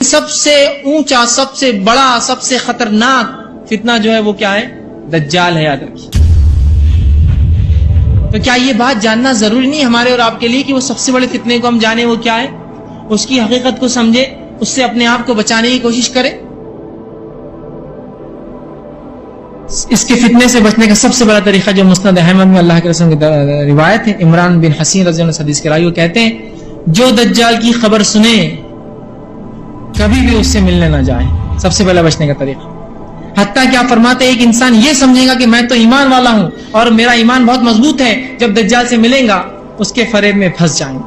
سب سے اونچا، سب سے بڑا، سب سے خطرناک فتنہ جو ہے وہ کیا ہے؟ دجال ہے، یاد رکھیے۔ تو کیا یہ بات جاننا ضروری نہیں ہمارے اور آپ کے لیے کہ وہ سب سے بڑے فتنے کو ہم جانیں وہ کیا ہے، اس کی حقیقت کو سمجھے، اس سے اپنے آپ کو بچانے کی کوشش کریں؟ اس کے فتنے سے بچنے کا سب سے بڑا طریقہ جو مسند احمد میں اللہ کے رسول کی روایت ہے، عمران بن حسین رضی اللہ عنہ حدیث کے راوی، وہ کہتے ہیں جو دجال کی خبر سنے کبھی بھی اس سے ملنے نہ جائے، سب سے پہلا بچنے کا طریقہ۔ حتیٰ کہ آپ فرماتے ہیں ایک انسان یہ سمجھے گا کہ میں تو ایمان والا ہوں اور میرا ایمان بہت مضبوط ہے، جب دجال سے ملیں گا اس کے فریب میں پھنس جائیں گے۔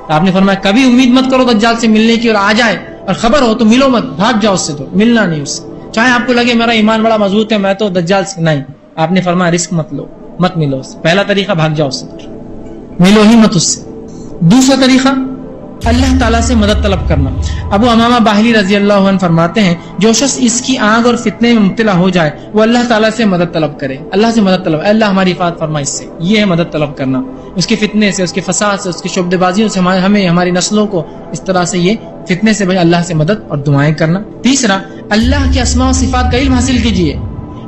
آپ نے فرمایا کبھی امید مت کرو دجال سے ملنے کی، اور آ جائے اور خبر ہو تو ملو مت، بھاگ جاؤ اس سے، تو ملنا نہیں اس سے، چاہے آپ کو لگے میرا ایمان بڑا مضبوط ہے میں تو دجال سے نہیں۔ آپ نے فرمایا رسک مت لو، مت ملو اس سے۔ پہلا طریقہ بھاگ جاؤ اس سے، ملو ہی مت اس سے۔ دوسرا طریقہ اللہ تعالیٰ سے مدد طلب کرنا۔ ابو امامہ باہلی رضی اللہ عنہ فرماتے ہیں جو شخص اس کی آگ اور فتنے میں مبتلا ہو جائے وہ اللہ تعالیٰ سے مدد طلب کرے، اللہ سے مدد طلب، اے اللہ ہماری حفاظت فرما اس سے، یہ ہے مدد طلب کرنا، اس کے فتنے سے، اس کے فساد سے، اس کی شعبدے بازیوں سے ہمیں ہماری نسلوں کو اس طرح سے یہ فتنے سے اللہ سے مدد اور دعائیں کرنا۔ تیسرا اللہ کے اسماء و صفات کا علم حاصل کیجیے،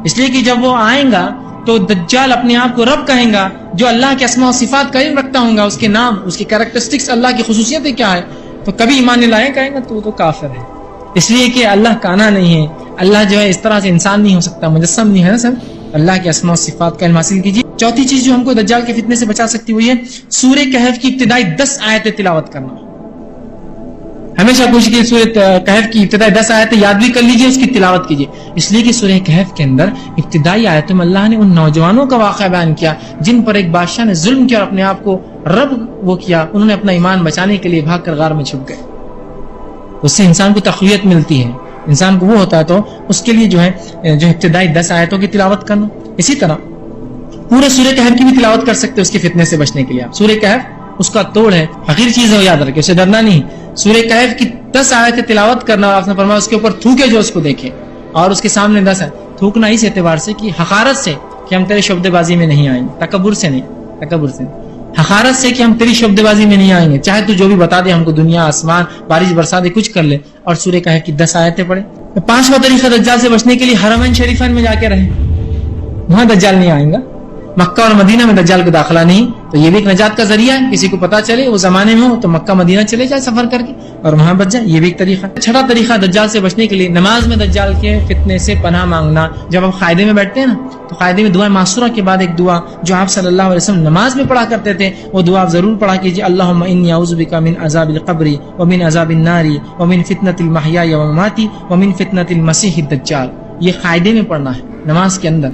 اس لیے کہ جب وہ آئیں گا تو دجال اپنے آپ کو رب کہیں گا، جو اللہ کے اسماء و صفات کا علم رکھتا ہوں گا، اس کے نام، اس کی کیریکٹرسٹکس، اللہ کی خصوصیتیں کیا ہے، تو کبھی ایمان نہیں لائے، کہیں گا تو کافر ہے، اس لیے کہ اللہ کانا نہیں ہے، اللہ جو ہے اس طرح سے انسان نہیں ہو سکتا، مجسم نہیں ہے نا سر۔ اللہ کے اسماء و صفات کا علم حاصل کیجیے۔ چوتھی چیز جو ہم کو دجال کے فتنے سے بچا سکتی ہوئی ہے سورہ کہف کی ابتدائی 10 آیتیں تلاوت کرنا۔ ہمیشہ کوشش کیجیے سورہ کہف کی ابتدائی 10 آیتیں یاد بھی کر لیجیے، اس کی تلاوت کیجیے، اس لیے کہ سورہ کہف کے اندر ابتدائی آیتوں میں اللہ نے ان نوجوانوں کا واقعہ بیان کیا جن پر ایک بادشاہ نے ظلم کیا اور اپنے آپ کو رب وہ کیا، انہوں نے اپنا ایمان بچانے کے لیے بھاگ کر غار میں چھپ گئے۔ اس سے انسان کو تقویت ملتی ہے، انسان کو وہ ہوتا ہے، تو اس کے لیے جو ہے ابتدائی 10 آیتوں کی تلاوت کرنا۔ اسی طرح پورے سورہ کہف کی بھی تلاوت کر سکتے ہیں اس کے فتنے سے بچنے کے لیے۔ سورہ کہف اس کا توڑ ہے، حقیر چیز ہے، یاد رکھے، اسے ڈرنا نہیں۔ سورہ کہف کی 10 آیتیں تلاوت کرنا، اور آپ نے فرمایا اس کے اوپر تھوکے جو اس کو دیکھے، اور اس کے سامنے 10 ہے، تھوکنا اس اعتبار سے کہ حقارت سے کہ ہم تیرے شعبدے بازی میں نہیں آئیں گے، تکبر سے نہیں، تکبر سے حقارت سے کہ ہم تیری شعبدے بازی میں نہیں آئیں گے، چاہے تو جو بھی بتا دے ہم کو، دنیا آسمان بارش برسا دے، کچھ کر لے، اور سورہ کہف کی 10 آیتیں پڑھے۔ پانچواں طریقہ دجال سے بچنے کے لیے حرمین شریفین میں جا کے رہیں، وہاں دجال نہیں آئیں گا، مکہ اور مدینہ میں دجال کا داخلہ نہیں، تو یہ بھی ایک نجات کا ذریعہ ہے، کسی کو پتا چلے وہ زمانے میں ہو تو مکہ مدینہ چلے جائے سفر کر کے اور وہاں بچ جائے، یہ بھی ایک طریقہ ہے۔ چھٹا طریقہ دجال سے بچنے کے لیے نماز میں دجال کے فتنے سے پناہ مانگنا۔ جب آپ قاعدے میں بیٹھتے ہیں نا تو قاعدے میں دعا معصورہ کے بعد ایک دعا جو آپ صلی اللہ علیہ وسلم نماز میں پڑھا کرتے تھے، وہ دعا آپ ضرور پڑھا کیجیے، اللہم انی اعوذ بک من عذاب القبر ومن عذاب النار ومن فتنۃ المحیا والممات ومن فتنۃ المسیح الدجال۔ یہ قاعدے میں پڑھنا ہے نماز کے اندر،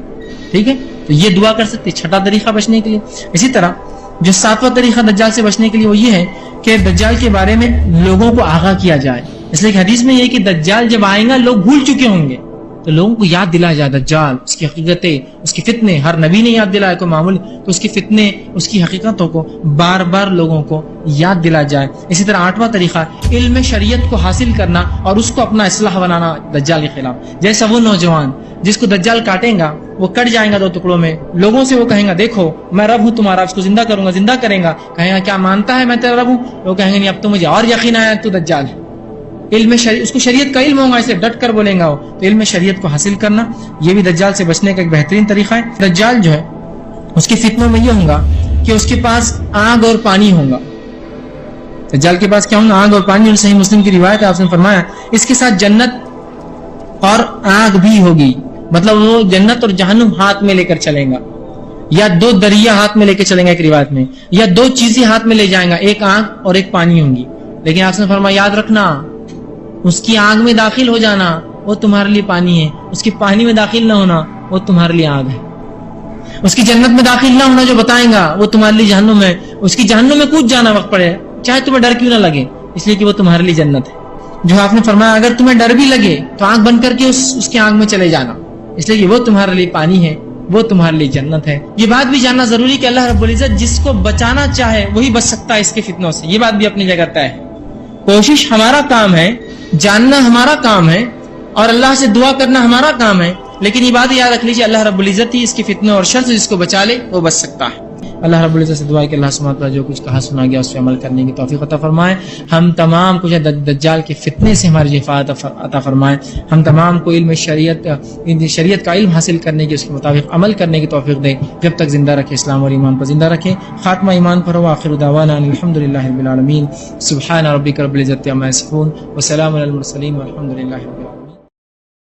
ٹھیک ہے، تو یہ دعا کر سکتے۔ چھٹا طریقہ بچنے کے لیے۔ اسی طرح جو 7واں طریقہ دجال سے بچنے کے لیے وہ یہ ہے کہ دجال کے بارے میں لوگوں کو آگاہ کیا جائے، اس لیے کہ حدیث میں یہ کہ دجال جب آئیں گا لوگ بھول چکے ہوں گے، تو لوگوں کو یاد دلایا جائے دجال، اس کی حقیقتیں، اس کے فتنے، ہر نبی نے یاد دلایا کوئی معمول، تو اس کے فتنے، اس کی حقیقتوں کو بار بار لوگوں کو یاد دلایا جائے۔ اسی طرح 8واں طریقہ علم شریعت کو حاصل کرنا اور اس کو اپنا اصلاح بنانا دجال کے خلاف۔ جیسا وہ نوجوان جس کو دجال کاٹیں گا، وہ کٹ جائیں گا 2 ٹکڑوں میں، لوگوں سے وہ کہیں گا دیکھو میں رب ہوں تمہارا، اس کو زندہ کروں گا، زندہ کریں گا، کہیں گا کیا مانتا ہے میں تیرا رب ہوں، وہ کہیں گے نہیں اب تو مجھے اور یقین آیا تو دجال ہے۔ علم اس کو شریعت کا علم ہوگا، اسے ڈٹ کر بولیں گا وہ، تو علم شریعت کو حاصل کرنا یہ بھی دجال سے بچنے کا ایک بہترین طریقہ ہے۔ دجال جو ہے اس کے فتنوں میں یہ ہوگا کہ اس کے پاس آگ اور پانی ہوگا۔ دجال کے پاس کیا ہوگا؟ آگ اور پانی، اور صحیح مسلم کی روایت ہے، آپ نے فرمایا اس کے ساتھ جنت اور آگ بھی ہوگی، مطلب وہ جنت اور جہنم ہاتھ میں لے کر چلیں گا، یا 2 دریا ہاتھ میں لے کے چلیں گا ایک روایت میں، یا 2 چیزیں ہاتھ میں لے جائیں گا، ایک آگ اور ایک پانی ہوں گی۔ لیکن آپ نے فرمایا یاد رکھنا اس کی آگ میں داخل ہو جانا وہ تمہارے لیے پانی ہے، اس کی پانی میں داخل نہ ہونا وہ تمہارے لیے آگ ہے، اس کی جنت میں داخل نہ ہونا جو بتائیں گا وہ تمہارے لیے جہنم ہے، اس کی جہنم میں کود جانا وقت پڑے چاہے تمہیں ڈر کیوں نہ لگے، اس لیے کہ وہ تمہارے لیے جنت ہے۔ جو آپ نے فرمایا اگر تمہیں ڈر بھی لگے تو آنکھ بند کر کے اس کی آنکھ میں چلے جانا، اس لیے کہ وہ تمہارے لیے پانی ہے، وہ تمہارے لیے جنت ہے۔ یہ بات بھی جاننا ضروری کہ اللہ رب العزت جس کو بچانا چاہے وہی بچ سکتا ہے اس کے فتنوں سے، یہ بات بھی اپنی جگہ طے ہے۔ کوشش ہمارا کام ہے، جاننا ہمارا کام ہے، اور اللہ سے دعا کرنا ہمارا کام ہے، لیکن یہ بات یاد رکھ لیجیے اللہ رب العزت ہی اس کے فتنوں اور شر سے جس کو بچا لے وہ بچ سکتا ہے۔ اللہ رب العزت سے دعا ہے کہ اللہ سبحانہ وتعالی جو کچھ کہا سنا گیا اس پہ عمل کرنے کی توفیق عطا فرمائے. ہم تمام کچھ دجال کے فتنے سے ہماری حفاظت عطا فرمائے. ہم تمام کو علم شریعت کا علم حاصل کرنے کی، اس کے مطابق عمل کرنے کی توفیق دے. جب تک زندہ رکھے اسلام اور ایمان پر زندہ رکھے. خاتمہ ایمان پر ہو. آخر دعوانا الحمدللہ رب العالمین. سبحان ربک رب العزت عما یصفون وسلام علی المرسلین والحمد للہ رب العالمین.